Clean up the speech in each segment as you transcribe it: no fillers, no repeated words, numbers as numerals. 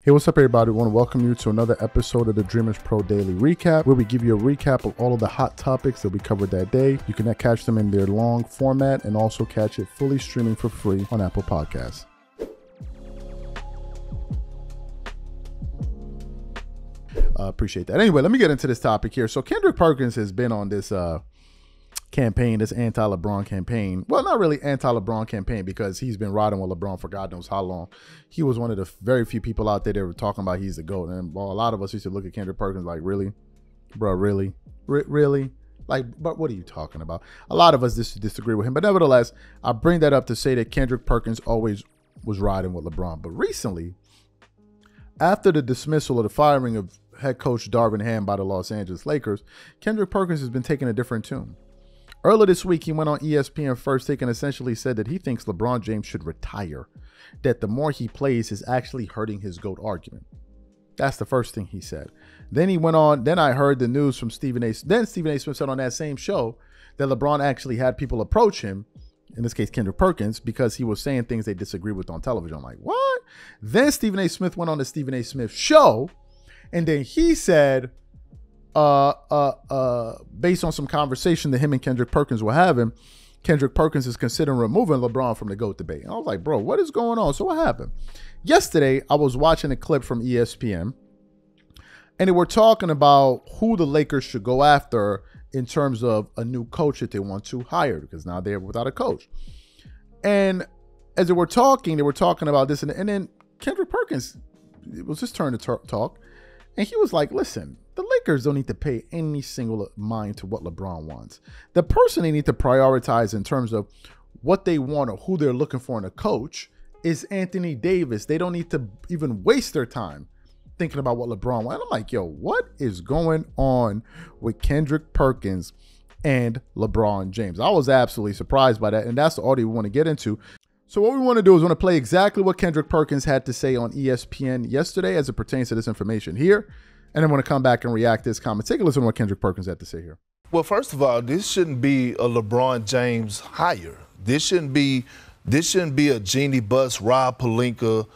Hey, what's up, everybody? I want to welcome you to another episode of the Dreamerspro Daily Recap, where we give you a recap of all of the hot topics that we covered that day. You can catch them in their long format and also catch it fully streaming for free on Apple Podcasts. Appreciate that. Anyway, let me get into this topic here. So Kendrick Perkins has been on this campaign, this anti-LeBron campaign. Well, not really anti-LeBron campaign, because he's been riding with LeBron for God knows how long. He was one of the very few people out there that were talking about he's the GOAT. And well, a lot of us used to look at Kendrick Perkins like, really? Bro, really? Really? Like, but what are you talking about? A lot of us disagree with him. But nevertheless, I bring that up to say that Kendrick Perkins always was riding with LeBron. But recently, after the dismissal or the firing of head coach Darvin Ham by the Los Angeles Lakers, Kendrick Perkins has been taking a different tune. Earlier this week, he went on ESPN First Take and essentially said that he thinks LeBron James should retire, that the more he plays is actually hurting his GOAT argument. That's the first thing he said. Then he went on, then I heard the news from Stephen A. Then Stephen A. Smith said on that same show that LeBron actually had people approach him, in this case Kendrick Perkins, because he was saying things they disagred with on television. I'm like, what? Then Stephen A. Smith went on the Stephen A. Smith show, and then he said, based on some conversation that him and Kendrick Perkins were having, Kendrick Perkins is considering removing LeBron from the GOAT debate. And I was like, bro, what is going on? So what happened? Yesterday, I was watching a clip from ESPN, and they were talking about who the Lakers should go after in terms of a new coach that they want to hire, because now they're without a coach. And as they were talking about this, and then Kendrick Perkins, it was his turn to talk, and he was like, listen, the Lakers don't need to pay any single mind to what LeBron wants. The person they need to prioritize in terms of what they want or who they're looking for in a coach is Anthony Davis. They don't need to even waste their time thinking about what LeBron wants. And I'm like, yo, what is going on with Kendrick Perkins and LeBron James? I was absolutely surprised by that, and that's the audio we want to get into. So what we want to do is want to play exactly what Kendrick Perkins had to say on ESPN yesterday as it pertains to this information here. And then want to come back and react to his comments. Take a listen to what Kendrick Perkins had to say here. Well, first of all, this shouldn't be a LeBron James hire. This shouldn't be a Jeannie Buss, Rob Pelinka,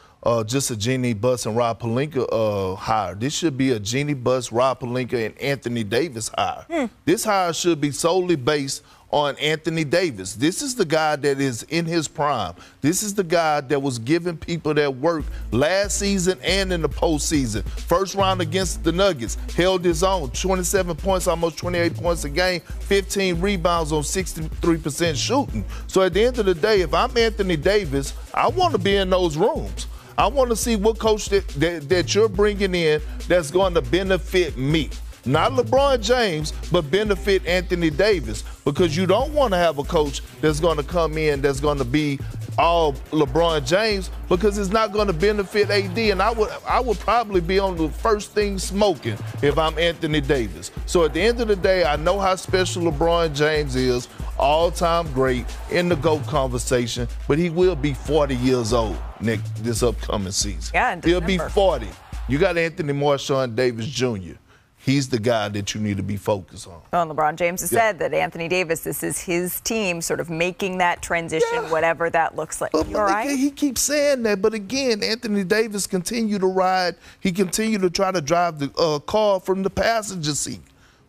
just a Jeannie Buss and Rob Pelinka hire. This should be a Jeannie Buss, Rob Pelinka, and Anthony Davis hire. This hire should be solely based on Anthony Davis. This is the guy that is in his prime. This is the guy that was giving people that work last season and in the postseason. First round against the Nuggets, held his own, 27 points, almost 28 points a game, 15 rebounds on 63% shooting. So at the end of the day, if I'm Anthony Davis, I want to be in those rooms. I want to see what coach that you're bringing in that's going to benefit me. Not LeBron James, but benefit Anthony Davis, because you don't want to have a coach that's going to come in that's going to be all LeBron James, because it's not going to benefit AD. And I would probably be on the first thing smoking if I'm Anthony Davis. So at the end of the day, I know how special LeBron James is, all-time great in the GOAT conversation, but he will be 40 years old this upcoming season. Yeah, in December. He'll be 40. You got Anthony Marshawn Davis Jr. He's the guy that you need to be focused on. Well, and LeBron James has said that Anthony Davis, this is his team sort of making that transition, whatever that looks like. You all right? He keeps saying that, but again, Anthony Davis continued to ride. He continued to try to drive the car from the passenger seat,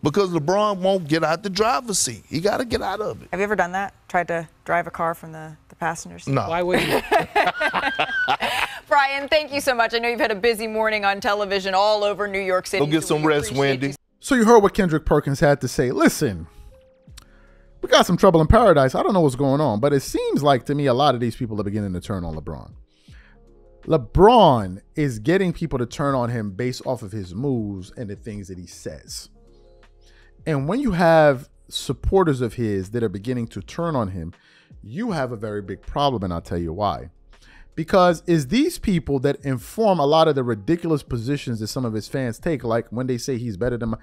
because LeBron won't get out the driver's seat. He got to get out of it. Have you ever done that? Tried to drive a car from the passenger seat? No. Why would you? Brian, thank you so much. I know you've had a busy morning on television all over New York City. Go get some rest, Wendy. So you heard what Kendrick Perkins had to say. Listen, we got some trouble in paradise. I don't know what's going on, but it seems like to me a lot of these people are beginning to turn on LeBron. LeBron is getting people to turn on him based off of his moves and the things that he says. And when you have supporters of his that are beginning to turn on him, you have a very big problem, and I'll tell you why. Because it's these people that inform a lot of the ridiculous positions that some of his fans take, like when they say he's better than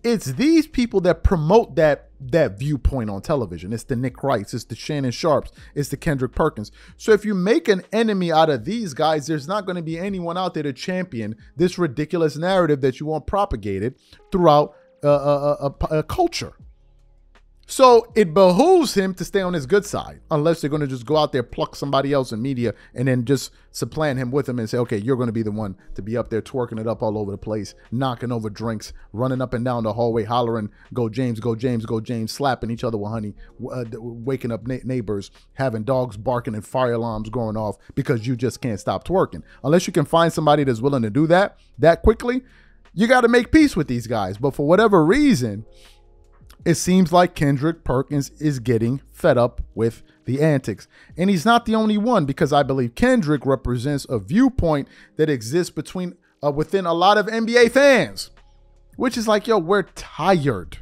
it's these people that promote that viewpoint on television. It's the Nick Wrights, it's the Shannon Sharpes, it's the Kendrick Perkins. So if you make an enemy out of these guys, there's not going to be anyone out there to champion this ridiculous narrative that you want propagated throughout a culture. So it behooves him to stay on his good side, unless they're going to just go out there, pluck somebody else in media, and then just supplant him with him and say, okay, you're going to be the one to be up there twerking it up all over the place, knocking over drinks, running up and down the hallway, hollering, go James, go James, go James, slapping each other with honey, waking up neighbors, having dogs barking and fire alarms going off because you just can't stop twerking. Unless you can find somebody that's willing to do that quickly, you got to make peace with these guys. But for whatever reason, it seems like Kendrick Perkins is getting fed up with the antics. And he's not the only one, because I believe Kendrick represents a viewpoint that exists within a lot of NBA fans, which is like, yo, we're tired.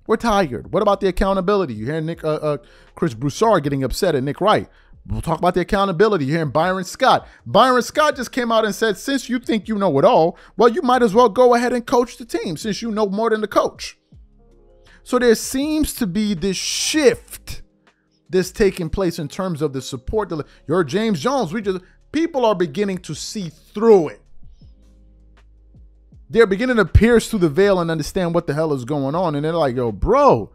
We're tired. What about the accountability? You hear Chris Broussard getting upset at Nick Wright. We'll talk about the accountability. You're hearing Byron Scott. Byron Scott just came out and said, since you think you know it all, well, you might as well go ahead and coach the team since you know more than the coach. So there seems to be this shift that's taking place in terms of the support. You're James Jones. People are beginning to see through it. They're beginning to pierce through the veil and understand what the hell is going on. And they're like, yo, bro,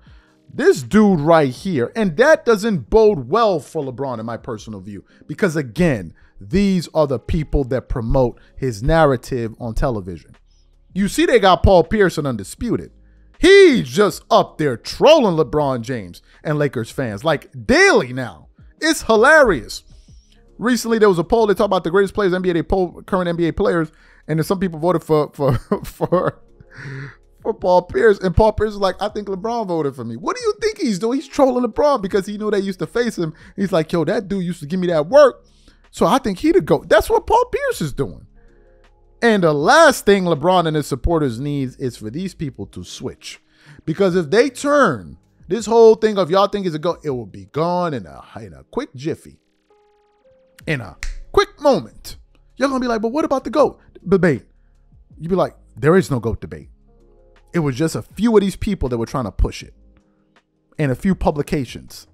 this dude right here. And that doesn't bode well for LeBron, in my personal view. Because again, these are the people that promote his narrative on television. You see, they got Paul Pierce on Undisputed. He's just up there trolling LeBron James and Lakers fans like daily now. It's hilarious. Recently, there was a poll. They talked about the greatest players in the NBA. They polled current NBA players, and then some people voted for Paul Pierce. And Paul Pierce is like, I think LeBron voted for me. What do you think he's doing? He's trolling LeBron because he knew they used to face him. He's like, yo, that dude used to give me that work, so I think he'd go. That's what Paul Pierce is doing. And the last thing LeBron and his supporters need is for these people to switch. Because if they turn, this whole thing of y'all think is a go, it will be gone in a quick jiffy. In a quick moment. You're going to be like, but what about the GOAT debate? You'd be like, there is no GOAT debate. It was just a few of these people that were trying to push it. And a few publications.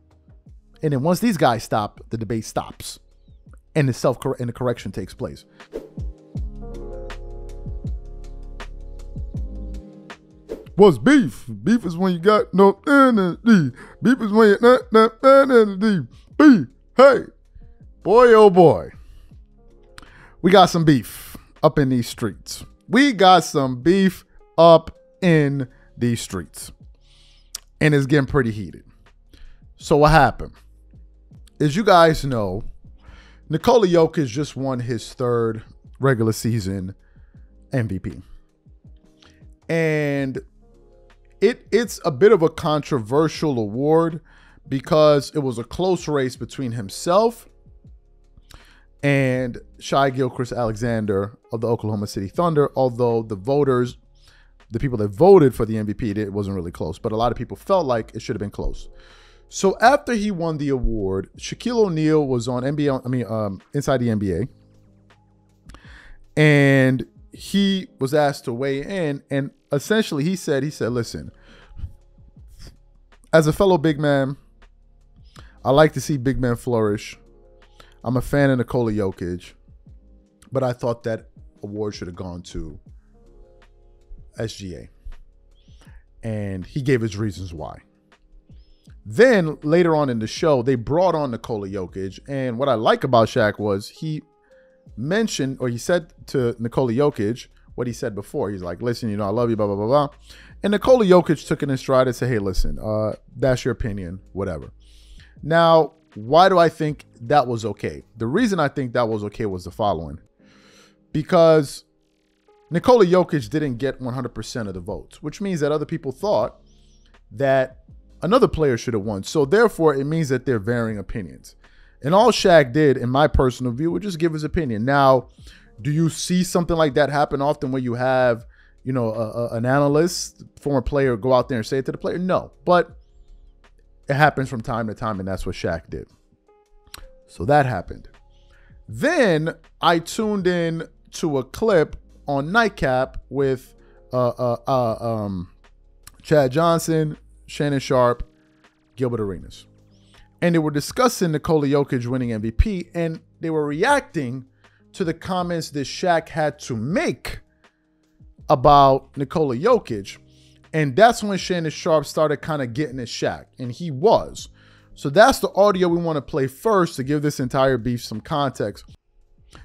And then once these guys stop, the debate stops. And the correction takes place. What's beef? Beef is when you got no energy. Beef is when you not energy. Beef. Hey, boy, oh boy. We got some beef up in these streets. We got some beef up in these streets. And it's getting pretty heated. So what happened? As you guys know, Nikola Jokic just won his third regular season MVP. And it's a bit of a controversial award because it was a close race between himself and Shai Gilgeous-Alexander of the Oklahoma City Thunder, although the voters, the people that voted for the MVP, it wasn't really close, but a lot of people felt like it should have been close. So after he won the award, Shaquille O'Neal was on Inside the NBA, and he was asked to weigh in, and essentially he said, listen, as a fellow big man, I like to see big men flourish. I'm a fan of Nikola Jokic, but I thought that award should have gone to SGA. And he gave his reasons why. Then later on in the show, they brought on Nikola Jokic. And what I like about Shaq was he mentioned, or he said to Nikola Jokic what he said before. He's like, listen, I love you, blah, blah, blah, blah. And Nikola Jokic took it in stride and said, hey, listen, that's your opinion, whatever. Now, why do I think that was okay? The reason I think that was okay was the following. Because Nikola Jokic didn't get 100% of the votes, which means that other people thought that another player should have won. So therefore, it means that they're varying opinions. And all Shaq did, in my personal view, was just give his opinion. Now, do you see something like that happen often where you have, an analyst, former player, go out there and say it to the player? No, but it happens from time to time, and that's what Shaq did. So that happened. Then I tuned in to a clip on Nightcap with Chad Johnson, Shannon Sharpe, Gilbert Arenas. And they were discussing Nikola Jokic winning MVP, and they were reacting to the comments that Shaq had to make about Nikola Jokic. And that's when Shannon Sharpe started kind of getting at Shaq, and he was. So that's the audio we want to play first to give this entire beef some context.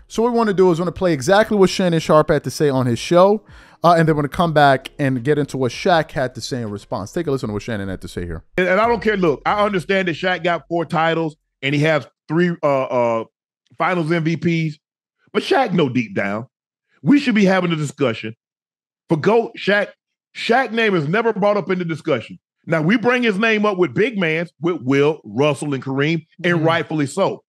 So what we want to do is we want to play exactly what Shannon Sharpe had to say on his show, and then we're going to come back and get into what Shaq had to say in response. Take a listen to what Shannon had to say here. And I don't care. Look, I understand that Shaq got 4 titles, and he has 3 finals MVPs, but Shaq know deep down, we should be having a discussion. For GOAT, Shaq name is never brought up in the discussion. Now, we bring his name up with big mans, with Will, Russell, and Kareem, and rightfully so.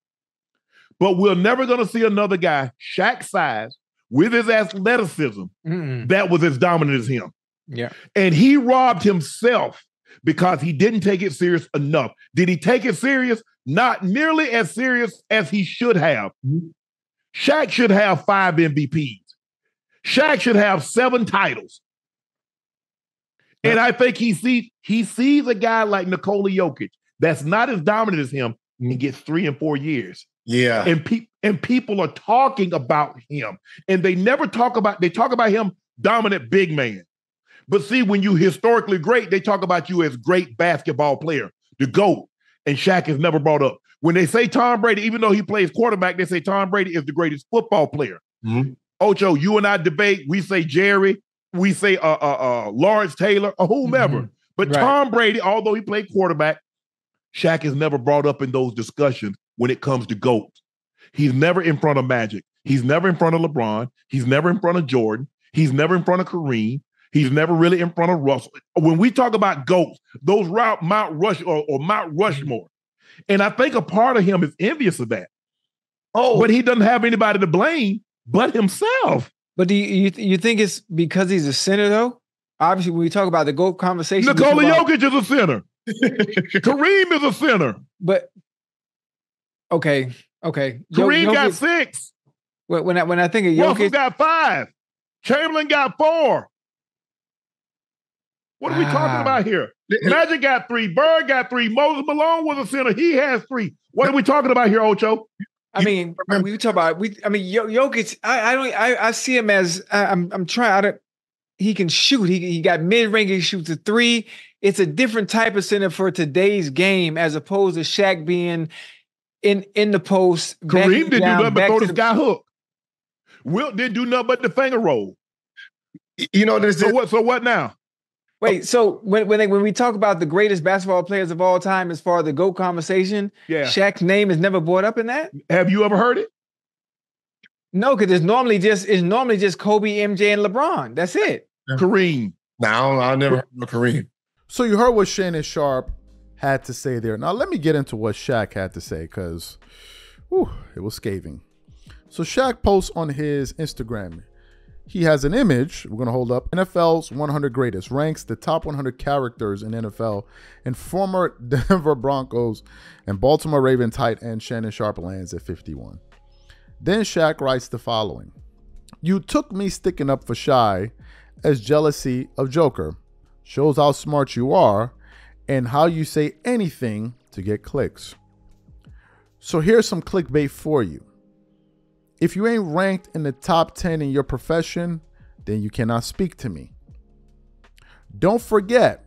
But we're never going to see another guy Shaq's size with his athleticism that was as dominant as him. Yeah. And he robbed himself because he didn't take it serious enough. Did he take it serious? Not nearly as serious as he should have. Shaq should have 5 MVPs. Shaq should have 7 titles. And I think he sees a guy like Nikola Jokic that's not as dominant as him and gets 3 and 4 years. Yeah. And people are talking about him. And they talk about him dominant big man. But see, when you historically great, they talk about you as great basketball player, the GOAT. And Shaq is never brought up. When they say Tom Brady, even though he plays quarterback, they say Tom Brady is the greatest football player. Ocho, you and I debate. We say Jerry. We say Lawrence Taylor or whomever. But Tom Brady, although he played quarterback, Shaq is never brought up in those discussions when it comes to GOAT. He's never in front of Magic. He's never in front of LeBron. He's never in front of Jordan. He's never in front of Kareem. He's never really in front of Russell. When we talk about GOATs, those Mount Rushmore. And I think a part of him is envious of that. But he doesn't have anybody to blame but himself. But do you think it's because he's a center, though? Obviously, when we talk about the GOAT conversation, Nikola Jokic is a center. Kareem is a center. But okay. Kareem got 6. When I think of Jokic, Russell got 5. Chamberlain got 4. What are we talking about here? Magic got 3. Bird got 3. Moses Malone was a center. He has 3. What are we talking about here, Ocho? I mean, we talk about Jokic. I see him as I'm trying. He can shoot. He got mid range. He shoots a 3. It's a different type of center for today's game, as opposed to Shaq being in the post. Kareem didn't do nothing but throw this guy hook. Wilt didn't do nothing but the finger roll. You know, so what now? Wait, so when we talk about the greatest basketball players of all time as far as the GOAT conversation, Shaq's name is never brought up in that? Have you ever heard it? No, because it's normally just Kobe, MJ, and LeBron. That's it. Kareem. No, I never heard of Kareem. So you heard what Shannon Sharpe had to say there. Now let me get into what Shaq had to say, because it was scathing. So Shaq posts on his Instagram. He has an image we're going to hold up. NFL's 100 greatest, ranks the top 100 characters in NFL, and former Denver Broncos and Baltimore Ravens tight end Shannon Sharpe lands at 51. Then Shaq writes the following. You took me sticking up for Shy as jealousy of Joker. Shows how smart you are and how you say anything to get clicks. So here's some clickbait for you. If you ain't ranked in the top 10 in your profession, then you cannot speak to me. Don't forget,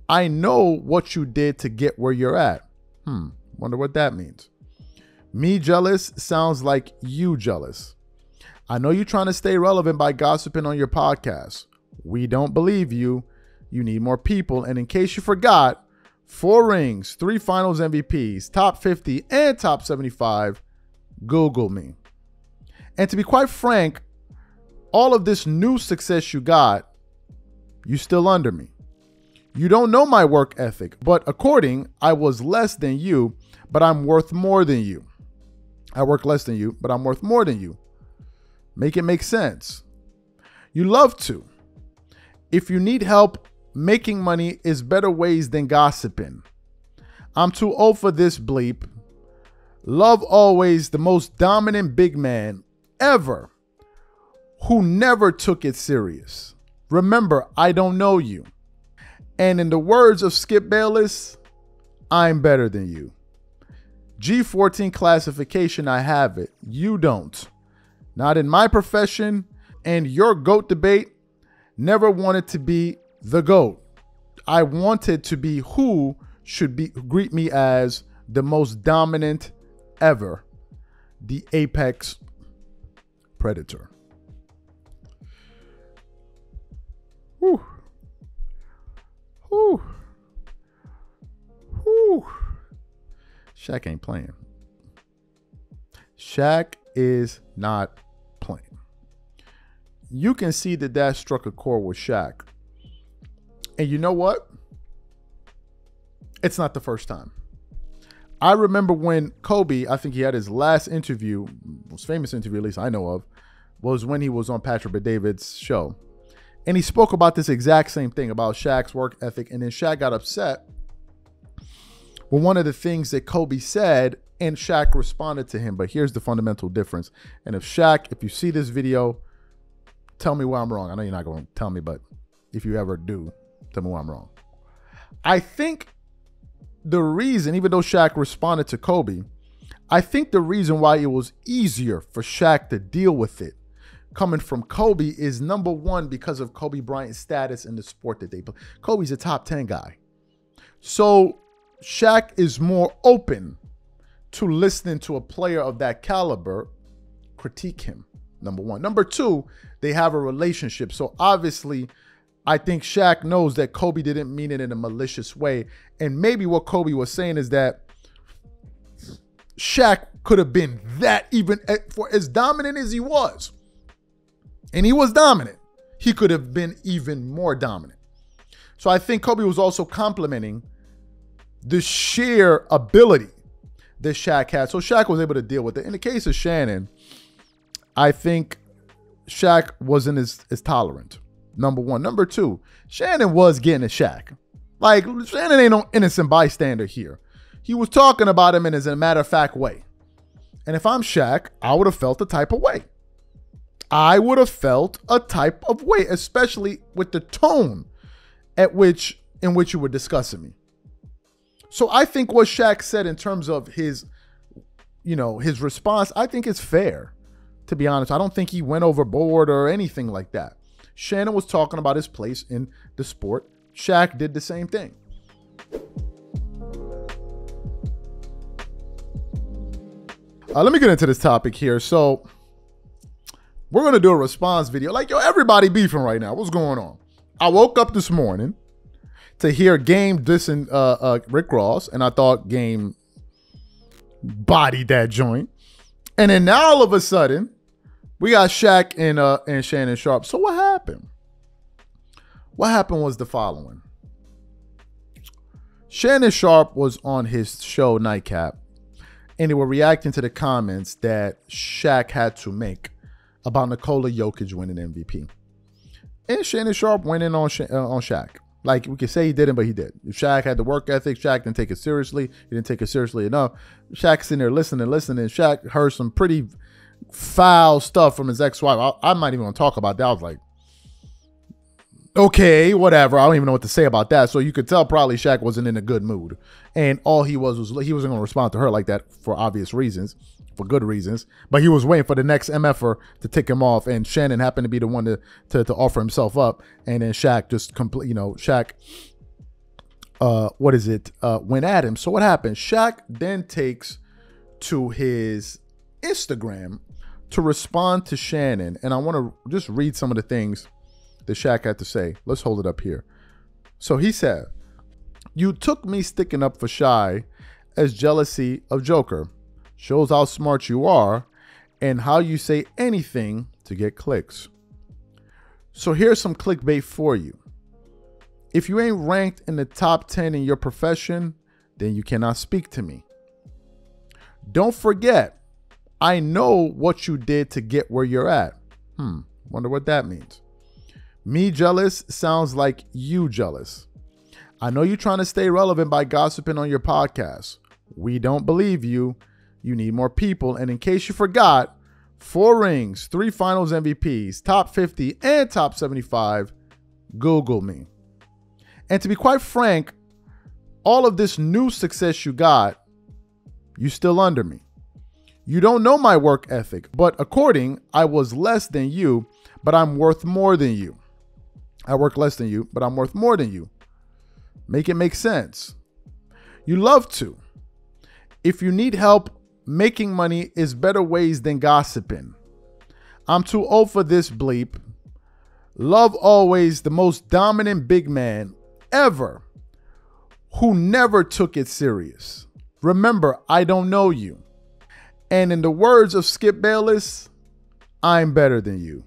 I know what you did to get where you're at. Wonder what that means. Me jealous sounds like you jealous. I know you're trying to stay relevant by gossiping on your podcast. We don't believe you. You need more people. And in case you forgot, 4 rings, 3 finals MVPs, top 50 and top 75. Google me. And to be quite frank, all of this new success you got, you still under me. You don't know my work ethic, but according, I was less than you, but I'm worth more than you. I work less than you, but I'm worth more than you. Make it make sense. You love to. If you need help, making money is better ways than gossiping. I'm too old for this bleep. Love always the most dominant big man ever who never took it serious. Remember, I don't know you. And in the words of Skip Bayless, I'm better than you. G14 classification, I have it. You don't. Not in my profession, and your GOAT debate never wanted to be the GOAT. I wanted to be who should be greet me as the most dominant ever, the apex predator. Whew. Whew. Whew. Shaq ain't playing. Shaq is not playing. You can see that struck a chord with Shaq. And you know what? It's not the first time. I remember when Kobe, I think he had his last interview, most famous interview at least I know of, was when he was on Patrick Bet-David's show. And he spoke about this exact same thing, about Shaq's work ethic. And then Shaq got upset with one of the things that Kobe said, and Shaq responded to him. But here's the fundamental difference. And if you see this video, tell me where I'm wrong. I know you're not going to tell me, but if you ever do, tell me where I'm wrong. I think the reason, even though Shaq responded to Kobe, I think the reason why it was easier for Shaq to deal with it coming from Kobe is, number one, because of Kobe Bryant's status in the sport that they play. Kobe's a top 10 guy. So Shaq is more open to listening to a player of that caliber critique him, number one. Number two, they have a relationship. So obviously, I think Shaq knows that Kobe didn't mean it in a malicious way. And maybe what Kobe was saying is that Shaq could have been that, even for as dominant as he was. And he was dominant. He could have been even more dominant. So I think Kobe was also complimenting the sheer ability that Shaq had. So Shaq was able to deal with it. In the case of Shannon, I think Shaq wasn't as tolerant. Number one. Number two, Shannon was getting at Shaq. Like, Shannon ain't no innocent bystander here. He was talking about him in a matter-of-fact way. And if I'm Shaq, I would have felt the type of way. I would have felt a type of way, especially with the tone in which you were discussing me. So I think what Shaq said in terms of his response, I think is fair, to be honest. I don't think he went overboard or anything like that. Shannon was talking about his place in the sport. Shaq did the same thing. Let me get into this topic here. So we're going to do a response video. Like, yo, everybody beefing right now. What's going on? I woke up this morning to hear Game dissing Rick Ross, and I thought Game bodied that joint. And then now all of a sudden, we got Shaq and Shannon Sharpe. So what happened? What happened was the following. Shannon Sharpe was on his show Nightcap, and they were reacting to the comments that Shaq had to make about Nikola Jokic winning MVP. And Shannon Sharpe went in on Shaq. Like, we could say he didn't, but he did. If Shaq had the work ethic, Shaq didn't take it seriously. He didn't take it seriously enough. Shaq's sitting there listening. Shaq heard some pretty foul stuff from his ex-wife. I'm not even going to talk about that. I was like, okay, whatever. I don't even know what to say about that. So you could tell probably Shaq wasn't in a good mood. And all he was he wasn't going to respond to her like that for obvious reasons, for good reasons. But he was waiting for the next MFer to tick him off. And Shannon happened to be the one to offer himself up. And then Shaq just went at him. So what happened? Shaq then takes to his Instagram to respond to Shannon. And I want to just read some of the things that Shaq had to say. Let's hold it up here. So he said, "You took me sticking up for Shy as jealousy of Joker. Shows how smart you are and how you say anything to get clicks. So here's some clickbait for you. If you ain't ranked in the top 10 in your profession, then you cannot speak to me. Don't forget, I know what you did to get where you're at. Wonder what that means. Me jealous sounds like you jealous. I know you're trying to stay relevant by gossiping on your podcast. We don't believe you. You need more people. And in case you forgot, 4 rings, 3 finals MVPs, top 50 and top 75. Google me. And to be quite frank, all of this new success you got, you still under me. You don't know my work ethic, but according, I was less than you, but I'm worth more than you. I work less than you, but I'm worth more than you. Make it make sense. You love to. If you need help, making money is better ways than gossiping. I'm too old for this bleep. Love always the most dominant big man ever who never took it serious. Remember, I don't know you. And in the words of Skip Bayless, I'm better than you.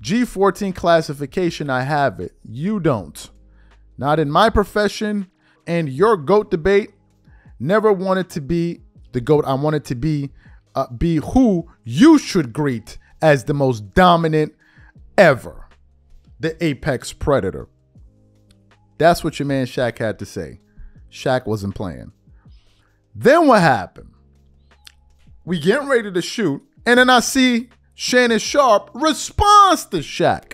G14 classification, I have it. You don't. Not in my profession. And your GOAT debate, never wanted to be the GOAT. I wanted to be who you should greet as the most dominant ever. The apex predator. That's what your man Shaq had to say. Shaq wasn't playing. Then what happened? We getting ready to shoot, and then I see Shannon Sharpe responds to Shaq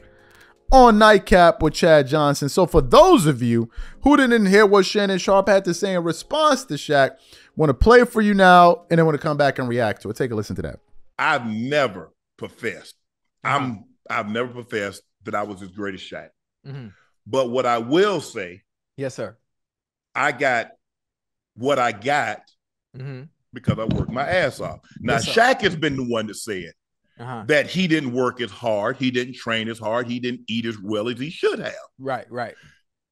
on Nightcap with Chad Johnson. So for those of you who didn't hear what Shannon Sharpe had to say in response to Shaq, want to play it for you now, and then want to come back and react to it. Take a listen to that. I've never professed. I've never professed that I was as great as Shaq. Mm-hmm. But what I will say, Yes, sir. I got what I got because I worked my ass off. Now, Yes, Shaq has been the one that said that he didn't work as hard, he didn't train as hard, he didn't eat as well as he should have. Right.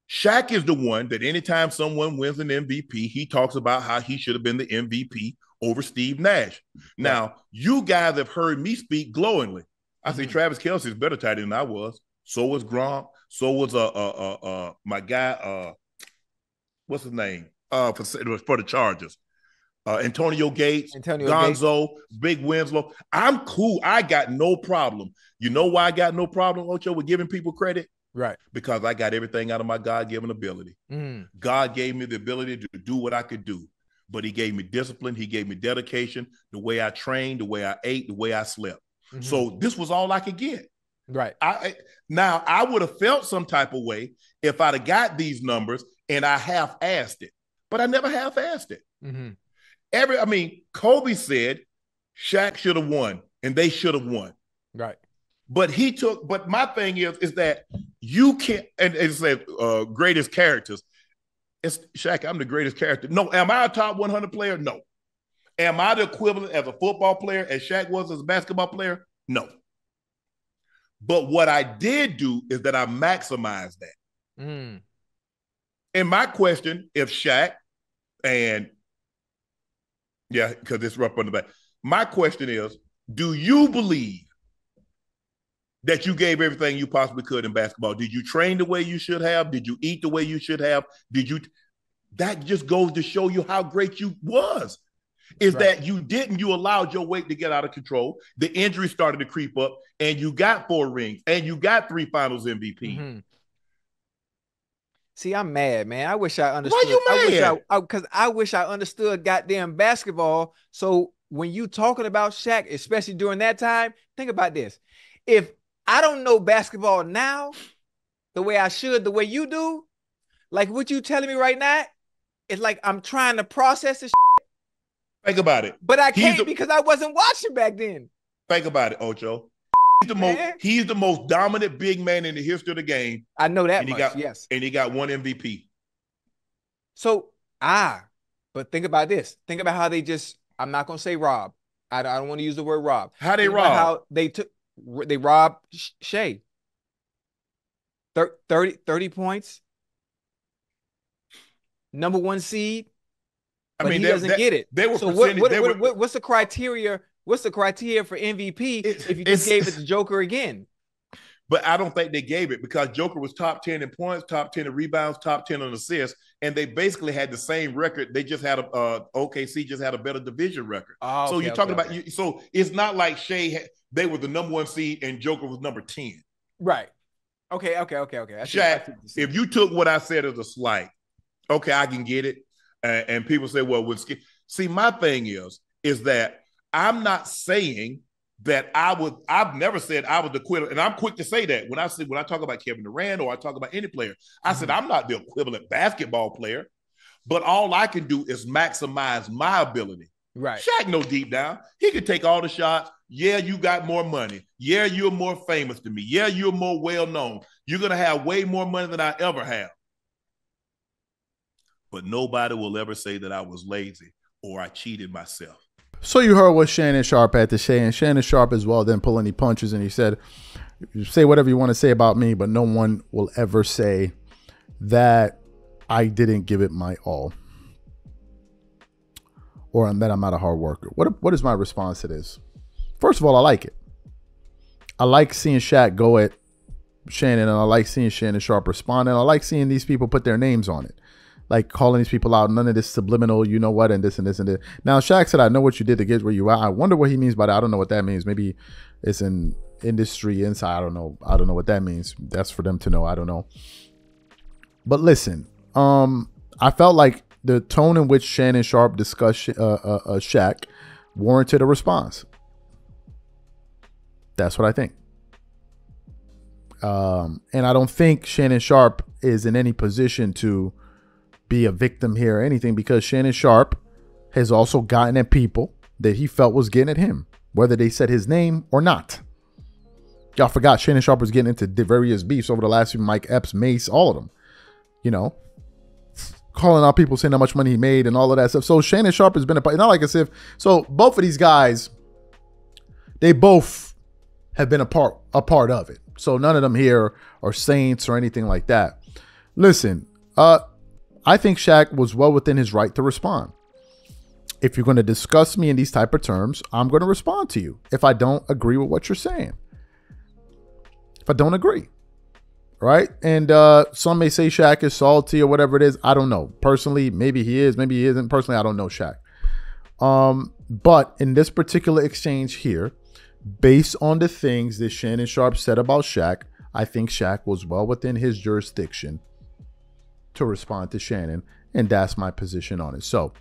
Shaq is the one that anytime someone wins an MVP, he talks about how he should have been the MVP over Steve Nash. Now, you guys have heard me speak glowingly. I say Travis Kelce is better tight than I was. So was Gronk. So was my guy, what's his name? For the Chargers. Antonio Gates, Gonzo, Big Winslow. I'm cool. I got no problem. You know why I got no problem, Ocho, with giving people credit? Right. Because I got everything out of my God-given ability. God gave me the ability to do what I could do. But he gave me discipline. He gave me dedication, the way I trained, the way I ate, the way I slept. So this was all I could get. Right. Now, I would have felt some type of way if I'd have got these numbers and I half-assed it. But I never half-assed it. Kobe said Shaq should have won, and they should have won. Right. But my thing is that you can't, and it said greatest characters. It's Shaq, I'm the greatest character. No, am I a top 100 player? No. Am I the equivalent as a football player as Shaq was as a basketball player? No. But what I did do is that I maximized that. And my question, if Shaq and because it's rough on the back. My question is, do you believe that you gave everything you possibly could in basketball? Did you train the way you should have? Did you eat the way you should have? That just goes to show you how great you was. That you didn't, you allowed your weight to get out of control. The injury started to creep up, and you got 4 rings, and you got 3 finals MVP. See, I'm mad, man. I wish I understood. Why you mad? Because I wish I understood goddamn basketball. So when you talking about Shaq, especially during that time, think about this. If I don't know basketball now the way I should, the way you do, like what you telling me right now, it's like I'm trying to process this. Think about it. But I can't because I wasn't watching back then. Think about it, Ocho. He's the most dominant big man in the history of the game. I know that much, yes. And he got 1 MVP. So, but think about this. Think about how they I'm not going to say rob. I don't want to use the word rob. How they rob? How they robbed Shea. 30 points. Number 1 seed. But he doesn't get it. So what's the criteria? What's the criteria for MVP if you just gave it to Joker again? But I don't think they gave it because Joker was top 10 in points, top 10 in rebounds, top 10 in assists, and they basically had the same record. They just had OKC just had a better division record. Oh, so you're talking about so it's not like they were the number 1 seed and Joker was number 10. Right. Okay. Shaq, if you took what I said as a slight, okay, I can get it. And people say, well, see, my thing is that I'm not saying that I've never said I was the equivalent, and I'm quick to say that when I talk about Kevin Durant or I talk about any player, I said I'm not the equivalent basketball player, but all I can do is maximize my ability. Right. Shaq know deep down, he could take all the shots. Yeah, you got more money. Yeah, you're more famous than me. Yeah, you're more well-known. You're going to have way more money than I ever have. but nobody will ever say that I was lazy or I cheated myself. So you heard what Shannon Sharpe had to say, and Shannon Sharpe as well didn't pull any punches, and he said, "You say whatever you want to say about me, but no one will ever say that I didn't give it my all, or that I'm not a hard worker." What is my response to this? First of all, I like it. I like seeing Shaq go at Shannon, and I like seeing Shannon Sharpe respond, and I like seeing these people put their names on it. Like calling these people out, none of this subliminal, you know what, and this and this and this. Now, Shaq said, "I know what you did to get where you are." I wonder what he means by that. I don't know what that means. Maybe it's an industry insight. I don't know. I don't know what that means. That's for them to know. I don't know. But listen, I felt like the tone in which Shannon Sharpe discussed Shaq warranted a response. That's what I think. And I don't think Shannon Sharpe is in any position to be a victim here or anything, because Shannon Sharpe has also gotten at people that he felt was getting at him, whether they said his name or not. Y'all forgot Shannon Sharpe was getting into various beefs over the last few, Mike Epps, Mace, all of them, you know, calling out people, saying how much money he made and all of that stuff. So Shannon Sharpe has been not like as if, so both of these guys, they both have been a part of it. So none of them here are saints or anything like that. Listen, I think Shaq was well within his right to respond. If you're going to discuss me in these type of terms, I'm going to respond to you if I don't agree with what you're saying. If I don't agree, right? And some may say Shaq is salty or whatever it is. I don't know. Personally, maybe he is, maybe he isn't. Personally, I don't know Shaq. But in this particular exchange here, based on the things that Shannon Sharpe said about Shaq, I think Shaq was well within his jurisdiction to respond to Shannon, and that's my position on it. So